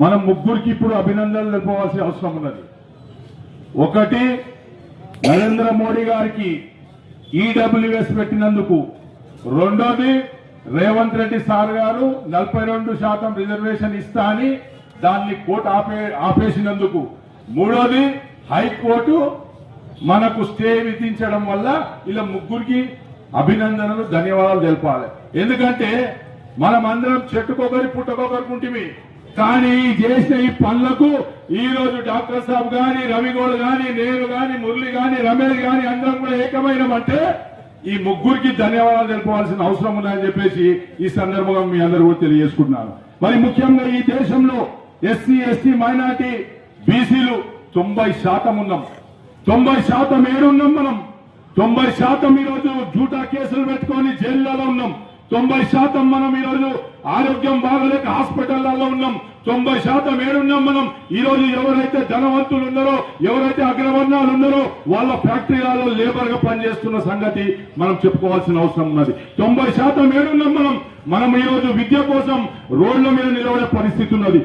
మనం ముగ్గురికి ఇప్పుడు అభినందనలు తెలుపవలసిన అవసరం ఉన్నది. ఒకటి, నరేంద్ర మోడీ గారికి ఈడబ్ల్యూఎస్ పెట్టినందుకు. రెండోది, రేవంత్ రెడ్డి సార్ గారు 42% రిజర్వేషన్ ఇస్తా అని దాన్ని కోర్టు ఆపేసినందుకు. మూడోది, హైకోర్టు మనకు స్టే విధించడం వల్ల ఇలా ముగ్గురికి అభినందనలు, ధన్యవాదాలు తెలపాలి. ఎందుకంటే మనమందరం చెట్టుకొకరి పుట్టకొకరుకుంటిమి. కానీ చేసిన ఈ పనులకు ఈ రోజు డాక్టర్ సాబ్ గాని, రవిగౌడ్ గాని, నేను గాని, మురళి గాని, రమేష్ గాని అందరం కూడా ఏకమైనమంటే ఈ ముగ్గురికి ధన్యవాదాలు తెలపవలసిన అవసరం ఉందని చెప్పేసి ఈ సందర్భంగా మీ అందరూ కూడా తెలియజేసుకుంటున్నాను. మరి ముఖ్యంగా ఈ దేశంలో ఎస్సీ, ఎస్టీ, మైనార్టీ, బీసీలు 90% ఉన్నాం. 90% ఏడున్నాం మనం. 90% ఈరోజు జూటా కేసులు పెట్టుకొని జైళ్లలో ఉన్నాం. 90% మనం ఈరోజు ఆరోగ్యం బాగలేక హాస్పిటళ్లలో ఉన్నాం. 90% ఏడున్నాం మనం. ఈరోజు ఎవరైతే ధనవంతులు ఉన్నారో, ఎవరైతే అగ్రవర్ణాలు ఉన్నారో వాళ్ళ ఫ్యాక్టరీలలో లేబర్ గా పనిచేస్తున్న సంగతి మనం చెప్పుకోవాల్సిన అవసరం ఉన్నది. 90% ఏడున్నాం మనం. మనం ఈరోజు విద్య కోసం రోడ్ల మీద నిలబడే పరిస్థితి ఉన్నది.